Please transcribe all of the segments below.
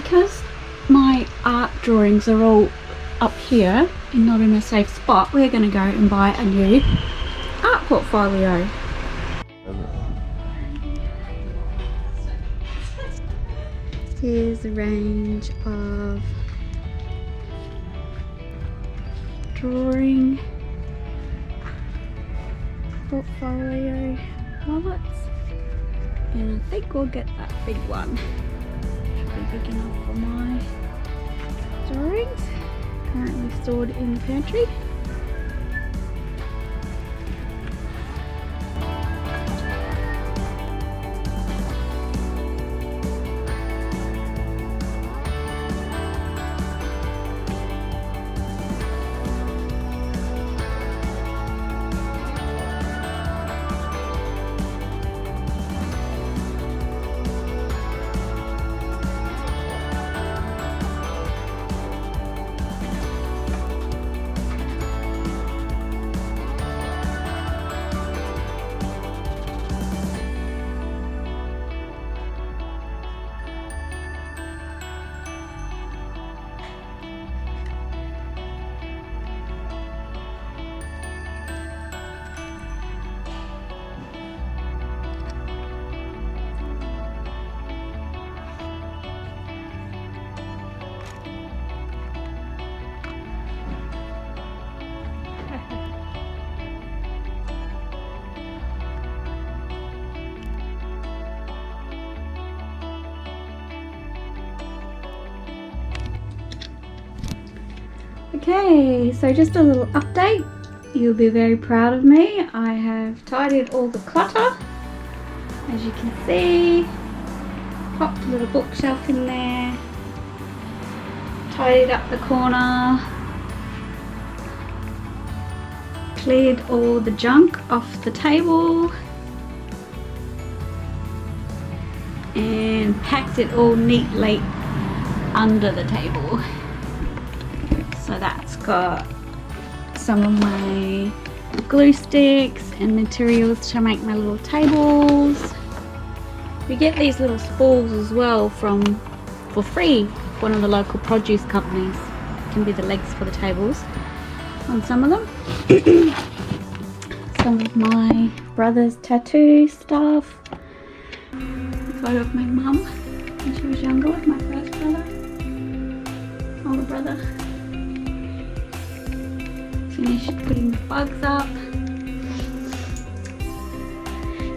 because my art drawings are all up here and not in a safe spot, we're going to go and buy a new art portfolio. Here's a range of drawing portfolio wallets, and I think we'll get that big one. Should be big enough for my drawings. Currently stored in the pantry. Okay, so just a little update. You'll be very proud of me. I have tidied all the clutter, as you can see. Popped a little bookshelf in there. Tidied up the corner. Cleared all the junk off the table. And packed it all neatly under the table. So that's got some of my glue sticks and materials to make my little tables. We get these little spools as well for free, one of the local produce companies. It can be the legs for the tables on some of them. Some of my brother's tattoo stuff. A photo of my mum when she was younger with my first brother, older brother. Finished putting the bugs up.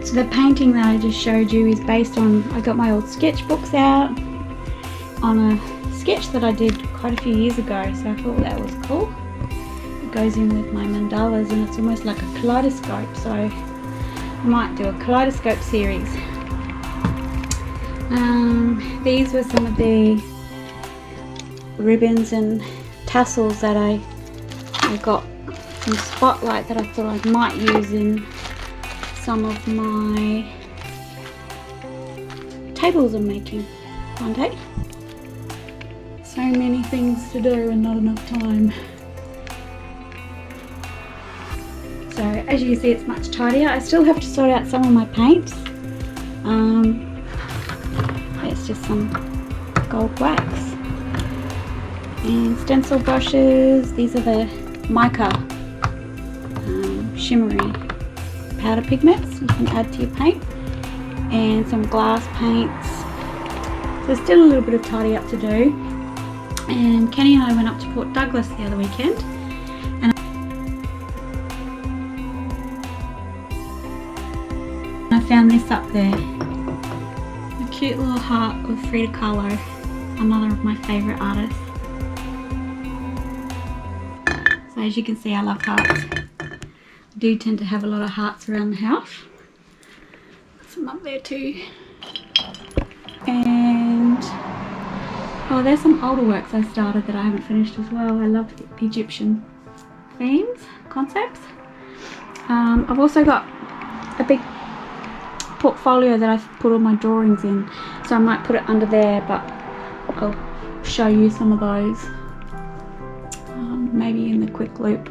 So the painting that I just showed you is based on, I got my old sketchbooks out on a sketch that I did quite a few years ago, so I thought that was cool. It goes in with my mandalas and it's almost like a kaleidoscope, so I might do a kaleidoscope series. These were some of the ribbons and tassels that I got from Spotlight that I thought I might use in some of my tables I'm making one day. So many things to do and not enough time. So as you can see, it's much tidier. I still have to sort out some of my paints. It's just some gold wax and stencil brushes. These are the mica shimmery powder pigments you can add to your paint, and some glass paints. So there's still a little bit of tidy up to do. And Kenny and I went up to Port Douglas the other weekend, and I found this up there, a cute little heart of Frida Kahlo, another of my favourite artists. So as you can see, I love hearts. I do tend to have a lot of hearts around the house. Put some up there too. And oh, there's some older works I started that I haven't finished as well. I love the Egyptian themes, concepts. I've also got a big portfolio that I've put all my drawings in, so I might put it under there, but I'll show you some of those maybe in the quick loop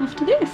after this.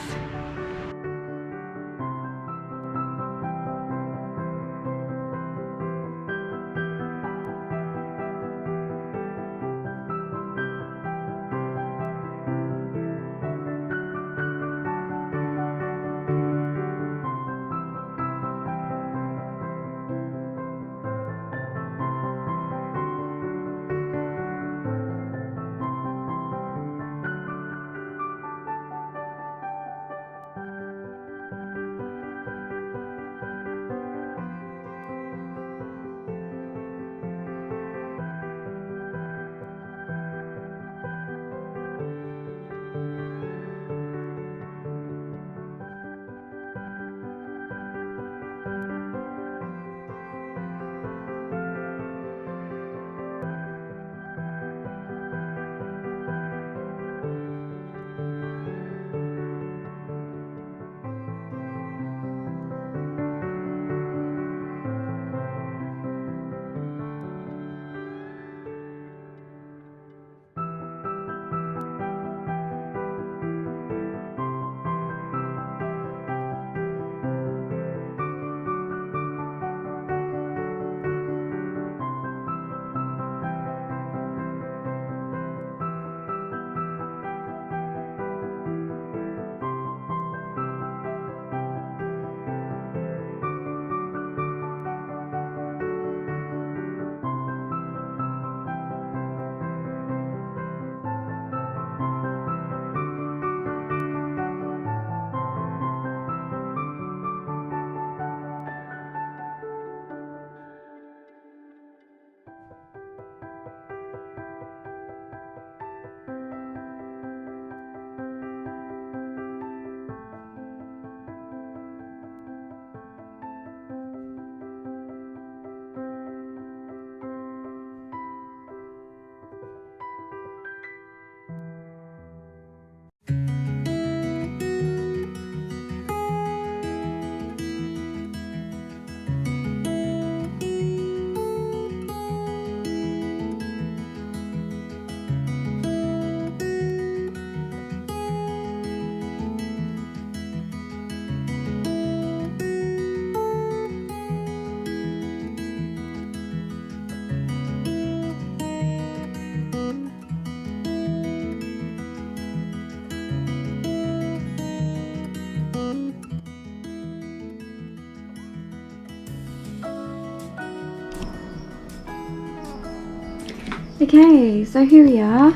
Okay, so here we are.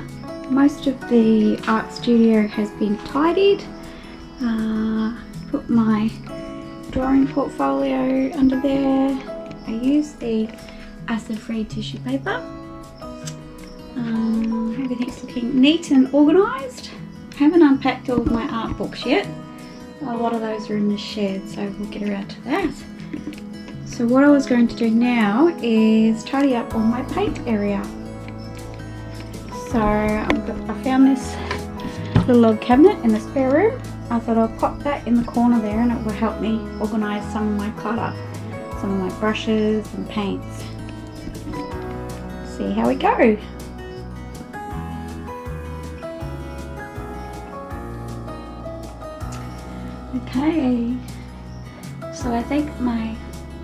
Most of the art studio has been tidied. Put my drawing portfolio under there. I use the acid-free tissue paper. Everything's looking neat and organised. I haven't unpacked all of my art books yet. A lot of those are in the shed, so we'll get around to that. So what I was going to do now is tidy up all my paint area. So I found this little old cabinet in the spare room. I thought I'll pop that in the corner there and it will help me organise some of my clutter, some of my brushes and paints. See how we go. Okay, so I think my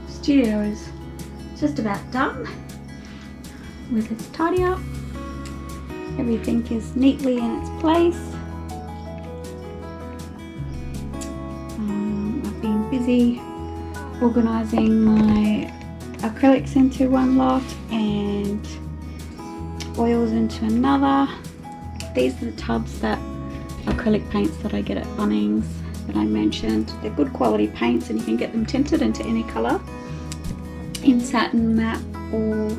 studio is just about done with its tidy up. Everything is neatly in its place. I've been busy organising my acrylics into one lot and oils into another. These are the tubs that acrylic paints that I get at Bunnings that I mentioned. They're good quality paints and you can get them tinted into any colour in satin, matte or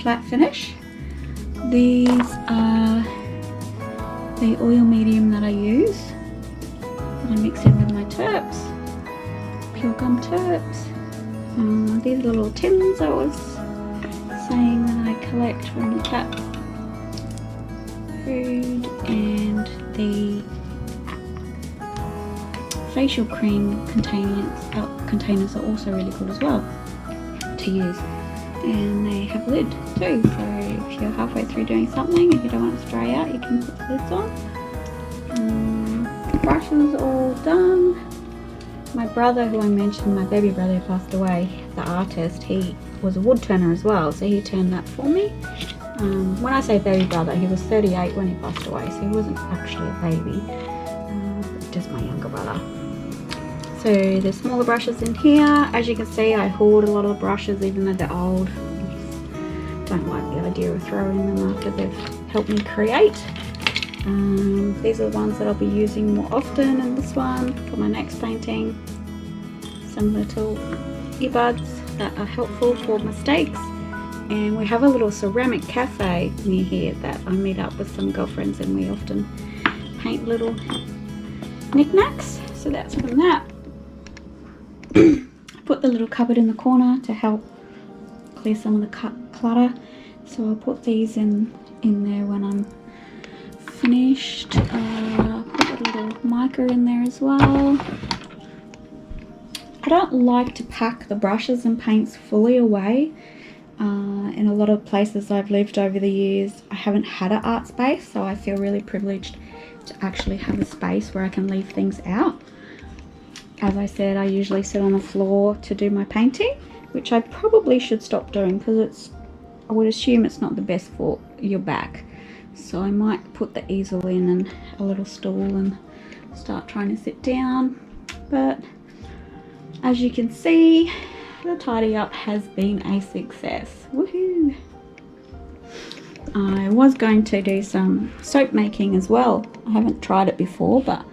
flat finish. These are the oil medium that I use that I mix in with my terps, pure gum terps. These are the little tins I was saying that I collect from the cat food, and the facial cream containers are also really good as well to use, and they have a lid too, so if you're halfway through doing something, if you don't want it to dry out, you can put the lids on. The brushes are all done. My brother, who I mentioned, my baby brother who passed away, the artist, he was a wood turner as well, so he turned that for me. When I say baby brother, he was 38 when he passed away, so he wasn't actually a baby, just my younger brother. So there's smaller brushes in here. As you can see, I hoard a lot of the brushes even though they're old. I just don't like the idea of throwing them after they've helped me create. These are the ones that I'll be using more often in this one for my next painting. Some little earbuds that are helpful for mistakes. And we have a little ceramic cafe near here that I meet up with some girlfriends and we often paint little knickknacks. So that's from that. Put the little cupboard in the corner to help clear some of the clutter. So I'll put these in there when I'm finished. Put a little mica in there as well. I don't like to pack the brushes and paints fully away. In a lot of places I've lived over the years, I haven't had an art space, so I feel really privileged to actually have a space where I can leave things out. As I said, I usually sit on the floor to do my painting, which I probably should stop doing because I would assume it's not the best for your back. So I might put the easel in and a little stool and start trying to sit down. But as you can see, the tidy up has been a success. Woohoo! I was going to do some soap making as well. I haven't tried it before, but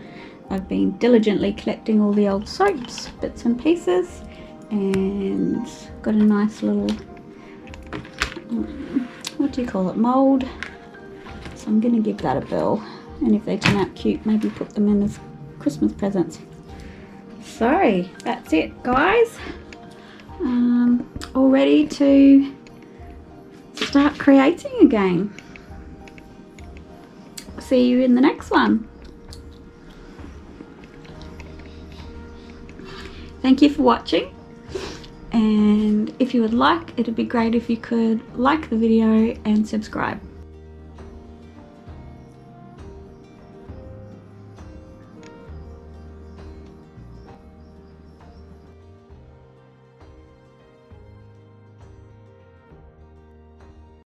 I've been diligently collecting all the old soaps, bits and pieces, and got a nice little, what do you call it, mould. So I'm going to give that a whirl, and if they turn out cute, maybe put them in as Christmas presents. So that's it, guys. All ready to start creating again. See you in the next one. Thank you for watching, and if you would like, it would be great if you could like the video and subscribe.